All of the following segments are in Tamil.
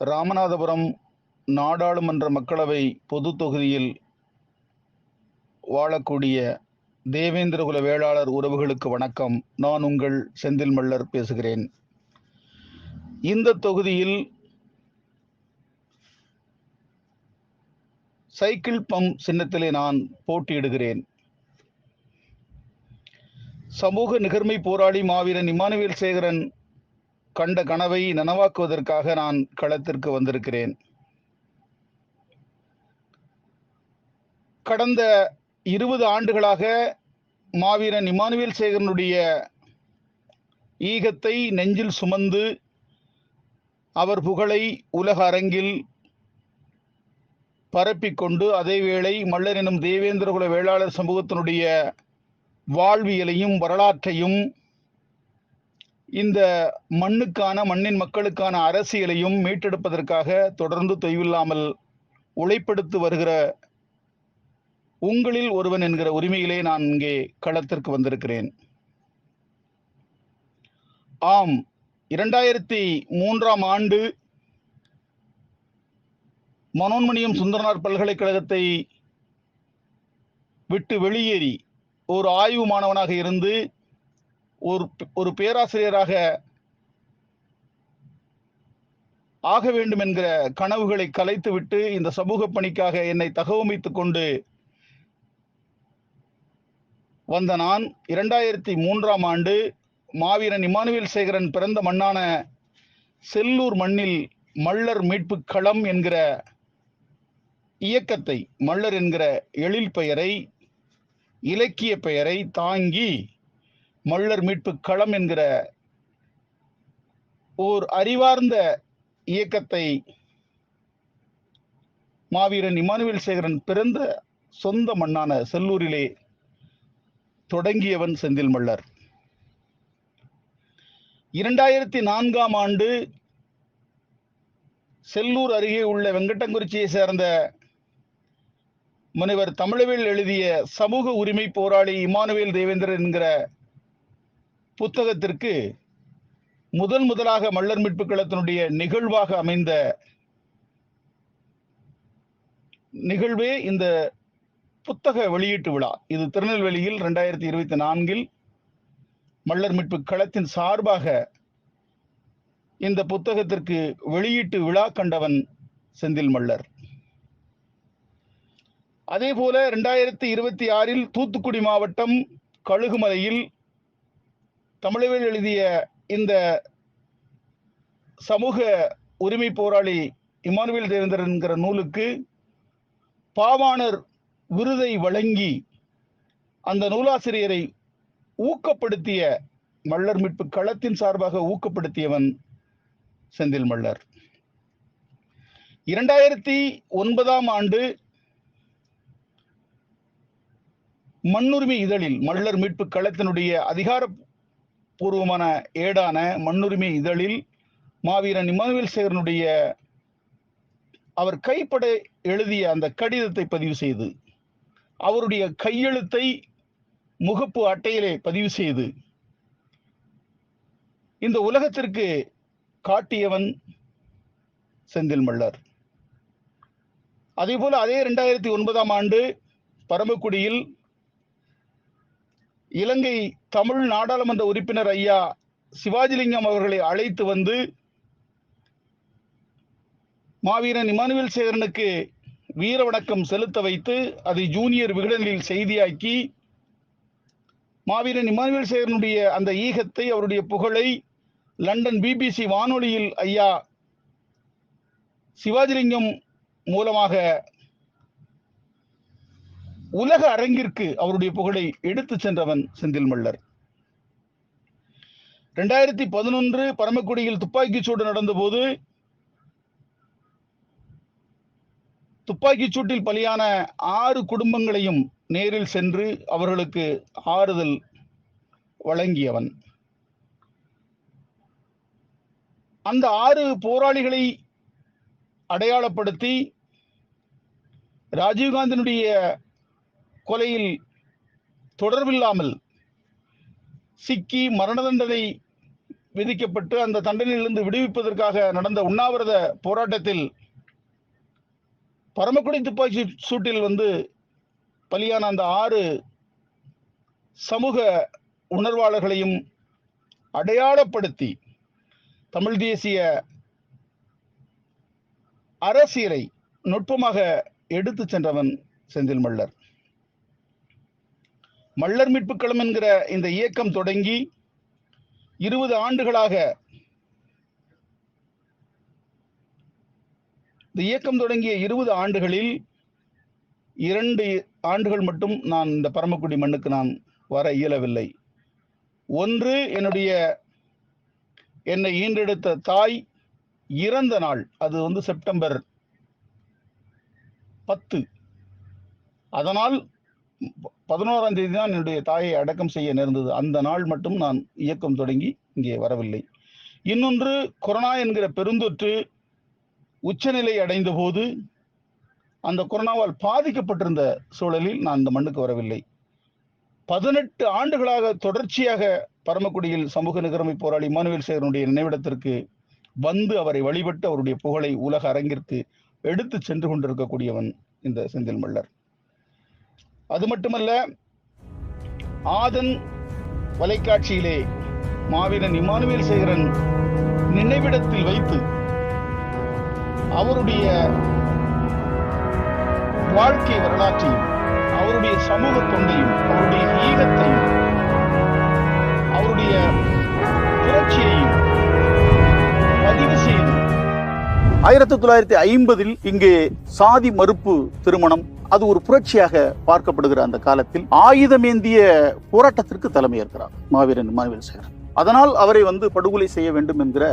ராமநாதபுரம் நாடாளுமன்ற மக்களவை பொது தொகுதியில் வாழக்கூடிய தேவேந்திரகுல வேளாளர் உறவுகளுக்கு வணக்கம். நான் உங்கள் செந்தில் மல்லர் பேசுகிறேன். இந்த தொகுதியில் சைக்கிள் பம்ப் சின்னத்திலே நான் போட்டியிடுகிறேன். சமூக நிகர்மை போராளி மாவீரன் இமானுவேல் சேகரன் கண்ட கனவை நனவாக்குவதற்காக நான் களத்திற்கு வந்திருக்கிறேன். கடந்த 20 ஆண்டுகளாக மாவீரன் இமானுவேல் சேகரனுடைய ஈகத்தை நெஞ்சில் சுமந்து அவர் புகழை உலக அரங்கில் பரப்பிக்கொண்டு அதேவேளை மல்லர் எனும் தேவேந்திரகுல வேளாளர் சமூகத்தினுடைய வாழ்வியலையும் வரலாற்றையும் இந்த மண்ணின் மக்களுக்கான அரசியலையும் மீட்டெடுப்பதற்காக தொடர்ந்து தொய்வில்லாமல் உழைப்படுத்தி வருகிற உங்களில் ஒருவன் என்கிற உரிமையிலே நான் இங்கே களத்திற்கு வந்திருக்கிறேன். ஆம், 2003ஆம் ஆண்டு மனோன்மணியம் சுந்தரனார் பல்கலைக்கழகத்தை விட்டு வெளியேறி ஒரு ஆய்வு மாணவனாக இருந்து ஒரு பேராசிரியராக ஆக வேண்டும் என்கிற கனவுகளை கலைத்துவிட்டு இந்த சமூக பணிக்காக என்னை தகவமைத்துக் கொண்டு வந்த நான் 2003ஆம் ஆண்டு மாவீரன் இமானுவேல் சேகரன் பிறந்த மண்ணான செல்லூர் மண்ணில் மல்லர் மீட்பு களம் என்கிற இயக்கத்தை, மல்லர் என்கிற எழில் பெயரை, இலக்கிய பெயரை தாங்கி மல்லர் மீட்பு களம் என்கிற ஓர் அறிவார்ந்த இயக்கத்தை மாவீரன் இமானுவேல் சேகரன் பிறந்த சொந்த மண்ணான செல்லூரிலே தொடங்கியவன் செந்தில் மல்லர். 2004ஆம் ஆண்டு செல்லூர் அருகே உள்ள வெங்கடங்குறிச்சியை சேர்ந்த முனைவர் தமிழவேல் எழுதிய சமூக உரிமை போராளி இமானுவேல் தேவேந்திரன் என்கிற புத்தகத்திற்கு முதலாக மல்லர் மீட்பு களத்தினுடைய நிகழ்வாக அமைந்த நிகழ்வே இந்த புத்தக வெளியீட்டு விழா. இது திருநெல்வேலியில் 2024இல் மல்லர் மீட்பு களத்தின் சார்பாக இந்த புத்தகத்திற்கு வெளியீட்டு விழா கண்டவன் செந்தில் மல்லர். அதே போல 2026இல் தூத்துக்குடி மாவட்டம் கழுகுமலையில் தமிழவேல் எழுதிய இந்த சமூக உரிமை போராளி இமானுவேல் தேவேந்திரன் என்கிற நூலுக்கு பாவாணர் விருதை வழங்கி அந்த நூலாசிரியரை ஊக்கப்படுத்திய, மல்லர் மீட்பு களத்தின் சார்பாக ஊக்கப்படுத்தியவன் செந்தில் மல்லர். 2009ஆம் ஆண்டு மண்ணுரிமை இதழில் மல்லர் மீட்பு களத்தினுடைய அதிகாரப்பூர்வமான ஏடான மண்ணுரிமை இதழில் மாவீரன் இமானுவேல் சேகரனுடைய அவர் கைப்பட எழுதிய அந்த கடிதத்தை பதிவு செய்து, அவருடைய கையெழுத்தை முகப்பு அட்டையிலே பதிவு செய்து இந்த உலகத்திற்கு காட்டியவன் செந்தில் மல்லர். அதே போல அதே 2009ஆம் ஆண்டு பரமக்குடியில் இலங்கை தமிழ் நாடாளுமன்ற உறுப்பினர் ஐயா சிவாஜிலிங்கம் அவர்களை அழைத்து வந்து மாவீரன் இமானுவேல் சேகரனுக்கு வீர வணக்கம் செலுத்த வைத்து அதை ஜூனியர் விகடனில் செய்தியாக்கி மாவீரன் இமானுவேல் சேகரனுடைய அந்த ஈகத்தை, அவருடைய புகழை லண்டன் BBC வானொலியில் ஐயா சிவாஜிலிங்கம் மூலமாக உலக அரங்கிற்கு அவருடைய புகழை எடுத்து சென்றவன் செந்தில் மல்லர். 2011 பரமக்குடியில் துப்பாக்கிச் சூடு நடந்தபோது துப்பாக்கிச் சூட்டில் பலியான 6 குடும்பங்களையும் நேரில் சென்று அவர்களுக்கு ஆறுதல் வழங்கியவன். அந்த 6 போராளிகளை அடையாளப்படுத்தி ராஜீவ்காந்தியினுடைய கொலையில் தொடர்பில்லாமல் சிக்கி மரண தண்டனை விதிக்கப்பட்டு அந்த தண்டனையிலிருந்து விடுவிப்பதற்காக நடந்த உண்ணாவிரத போராட்டத்தில் பரமக்குடி துப்பாக்கி சூட்டில் பலியான அந்த 6 சமூக உணர்வாளர்களையும் அடையாளப்படுத்தி தமிழ் தேசிய அரசியலை நுட்பமாக எடுத்து சென்றவன் செந்தில் மள்ளர். மள்ளர் மீட்பு களம் என்கிற இந்த இயக்கம் தொடங்கி 20 ஆண்டுகளாக இந்த இயக்கம் தொடங்கிய 20 ஆண்டுகளில் 2 ஆண்டுகள் மட்டும் நான் இந்த பரமக்குடி மண்ணுக்கு நான் வர இயலவில்லை. ஒன்று, என்னை ஈன்றெடுத்த தாய் இறந்த நாள். அது செப்டம்பர் 10. அதனால் 11ஆம் தேதி தான் என்னுடைய தாயை அடக்கம் செய்ய நேர்ந்தது. அந்த நாள் மட்டும் நான் இயக்கம் தொடங்கி இங்கே வரவில்லை. இன்னொன்று, கொரோனா என்கிற பெருந்தொற்று உச்சநிலை அடைந்த போது அந்த கொரோனாவால் பாதிக்கப்பட்டிருந்த சூழலில் நான் இந்த மண்ணுக்கு வரவில்லை. 18 ஆண்டுகளாக தொடர்ச்சியாக பரமக்குடியில் சமூக நிகரமை போராளி இமானுவேல் சேகரனுடைய நினைவிடத்திற்கு அவரை வழிபட்டு அவருடைய புகழை உலக அரங்கிற்கு எடுத்து சென்று கொண்டிருக்கக்கூடியவன் இந்த செந்தில் மள்ளர். அது மட்டுமல்ல, ஆதன் வலைக்காட்சியிலே மாவீரன் இமானுவேல் சேகரன் நினைவிடத்தில் வைத்து அவருடைய வாழ்க்கை வரலாற்றையும் அவருடைய சமூக தொண்டையும் அவருடைய ஈகத்தையும் அவருடைய புரட்சியையும் பதிவு செய்து 1950 இங்கே சாதி மறுப்பு திருமணம் அது ஒரு புரட்சியாக பார்க்கப்படுகிற அந்த காலத்தில் ஆயுதமேந்திய போராட்டத்திற்கு தலைமையேற்கிறார் மாவீரன் இமானுவேல் சேகரன். அதனால் அவரை படுகொலை செய்ய வேண்டும் என்கிற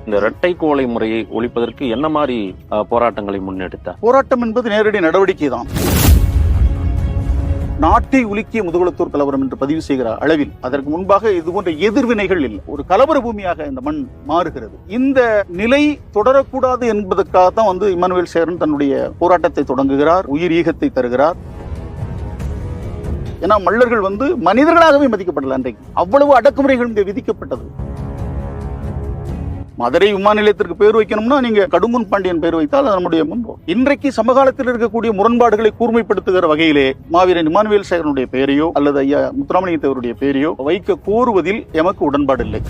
இந்த இரட்டை கோலை முறையை ஒழிப்பதற்கு என்ன மாதிரி போராட்டங்களை முன்னெடுத்தார்? போராட்டம் என்பது நேரடி நடவடிக்கை தான். நாட்டை உலுக்கிய முதுகுளத்தூர் கலவரம் என்று பதிவு செய்கிற அளவில் அதற்கு முன்பாக இது போன்ற எதிர்வினைகள் இல்லை. ஒரு கலவர பூமியாக இந்த மண் மாறுகிறது. இந்த நிலை தொடரக்கூடாது என்பதற்காக தான் இமானுவேல் சேகரன் தன்னுடைய போராட்டத்தை தொடங்குகிறார், உயிர் ஈகத்தை தருகிறார். ஏன்னா மள்ளர்கள் மனிதர்களாகவே மதிக்கப்படல. அன்றைக்கு அவ்வளவு அடக்குமுறைகள் இங்கே விதிக்கப்பட்டது. மதுரை விமான நிலையத்திற்கு பேர் வைக்கணும்னா நீங்க கடுங்குன் பாண்டியன் பேர் வைத்தால் அது நம்முடைய முன்போம். இன்றைக்கு சமகாலத்தில் இருக்கக்கூடிய முரண்பாடுகளை கூர்மைப்படுத்துகிற வகையிலே மாவீரன் இமானுவேல் சேகரனுடைய பெயரையோ அல்லது ஐயா முத்துராமலிங்க தேவருடைய பெயரையோ வைக்க கோருவதில் எமக்கு உடன்பாடு இல்லை.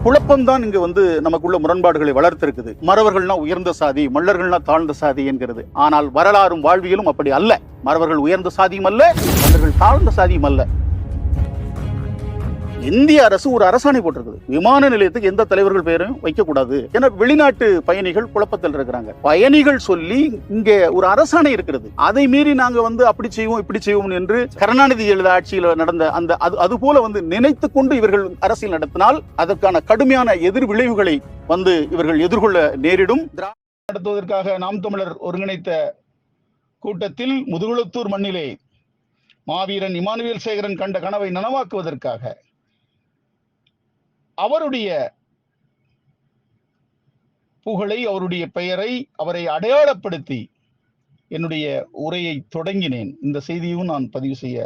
குழப்பம்தான் இங்கு நமக்குள்ள முரண்பாடுகளை வளர்த்திருக்குது. மறவர்கள்னா உயர்ந்த சாதி, மள்ளர்கள்னா தாழ்ந்த சாதி என்கிறது. ஆனால் வரலாறும் வாழ்வியலும் அப்படி அல்ல. மறவர்கள் உயர்ந்த சாதியும் அல்ல, மள்ளர்கள் தாழ்ந்த சாதியும் அல்ல. இந்திய அரசு ஒரு அரசாணை போட்டிருக்குது, விமான நிலையத்துக்கு எந்த தலைவர்கள் பெயரும் வைக்கக்கூடாது. ஏன்னா வெளிநாட்டு பயணிகள் குழப்பத்தில் இருக்கிறாங்க. பயணிகள் சொல்லி இங்கே ஒரு அரசாணை இருக்கிறது. அதை மீறி நாங்க அப்படி செய்வோம் இப்படி செய்வோம் என்று கருணாநிதி எழுத ஆட்சியில் நடந்த அந்த அது போல நினைத்து கொண்டு இவர்கள் அரசியல் நடத்தினால் அதற்கான கடுமையான எதிர் விளைவுகளை இவர்கள் எதிர்கொள்ள நேரிடும். நடத்துவதற்காக நாம் தமிழர் ஒருங்கிணைத்த கூட்டத்தில் முதுகுளத்தூர் மண்ணிலே மாவீரன் இமானுவேல் சேகரன் கண்ட கனவை நனவாக்குவதற்காக அவருடைய புகழை, அவருடைய பெயரை, அவரை அடையாளப்படுத்தி என்னுடைய உரையை தொடங்கினேன். இந்த செய்தியும் நான் பதிவு செய்ய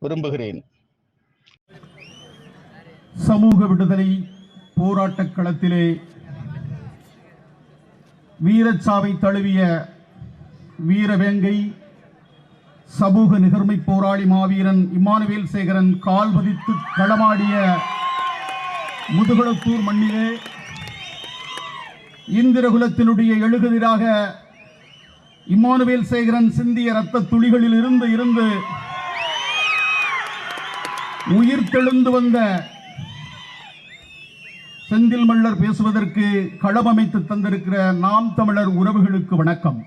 விரும்புகிறேன். சமூக விடுதலை போராட்ட களத்திலே வீரச்சாவை தழுவிய வீரவேங்கை சமூக நிகர்மை போராளி மாவீரன் இமானுவேல் சேகரன் கால் பதித்து களமாடிய முதுகுளத்தூர் மண்ணிலே இந்திரகுலத்தினுடைய எழுகதிராக இமானுவேல் சேகரன் சிந்திய இரத்த துளிகளில் இருந்து உயிர் தெழுந்து வந்த செந்தில் மள்ளர் பேசுவதற்கு களமமைத்து தந்திருக்கிற நாம் தமிழர் உறவுகளுக்கு வணக்கம்.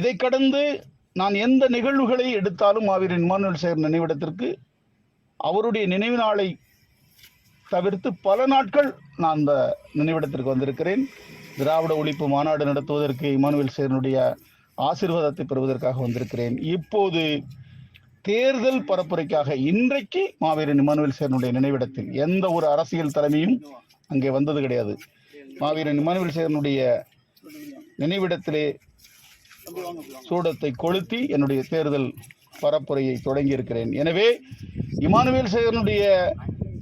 இதை கடந்து நான் எந்த நிகழ்வுகளை எடுத்தாலும் மாவீரன் இமானுவேல் சேகரன் நினைவிடத்திற்கு அவருடைய நினைவு நாளை தவிர்த்து பல நாட்கள் நான் அந்த நினைவிடத்திற்கு வந்திருக்கிறேன். திராவிட ஒழிப்பு மாநாடு நடத்துவதற்கு இமானுவேல் சேகரனுடைய ஆசீர்வாதத்தை பெறுவதற்காக வந்திருக்கிறேன். இப்போது தேர்தல் பரப்புரைக்காக இன்றைக்கு மாவீரன் இமானுவேல் சேகரனுடைய நினைவிடத்தில் எந்த ஒரு அரசியல் தலைமையும் அங்கே வந்தது கிடையாது. மாவீரன் இமானுவேல் சேகரனுடைய நினைவிடத்திலே சூடத்தை கொளுத்தி என்னுடைய தேர்தல் பரப்புரையை தொடங்கி இருக்கிறேன். எனவே இமானுவேல் சேகரனுடைய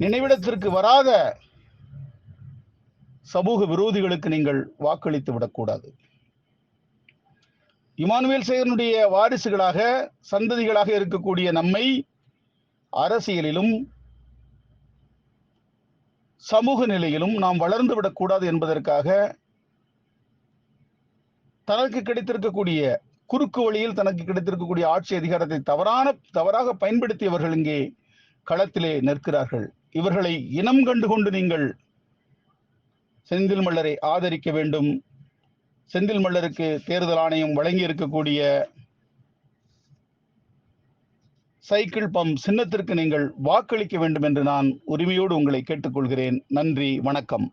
நினைவிடத்திற்கு வராத சமூக விரோதிகளுக்கு நீங்கள் வாக்களித்து விடக்கூடாது. இமானுவேல் சேகரனுடைய வாரிசுகளாக சந்ததிகளாக இருக்கக்கூடிய நம்மை அரசியலிலும் சமூக நிலையிலும் நாம் வளர்ந்து விடக்கூடாது என்பதற்காக தனக்கு கிடைத்திருக்கக்கூடிய குறுக்கு வழியில் தனக்கு கிடைத்திருக்கக்கூடிய ஆட்சி அதிகாரத்தை தவறாக பயன்படுத்தியவர்கள் இங்கே களத்திலே நிற்கிறார்கள். இவர்களை இனம் கண்டு கொண்டு நீங்கள் செந்தில் மல்லரை ஆதரிக்க வேண்டும். செந்தில் மல்லருக்கு தேர்தல் ஆணையம் வழங்கி இருக்கக்கூடிய சைக்கிள் பம்ப் சின்னத்திற்கு நீங்கள் வாக்களிக்க வேண்டும் என்று நான் உரிமையோடு உங்களை கேட்டுக்கொள்கிறேன். நன்றி, வணக்கம்.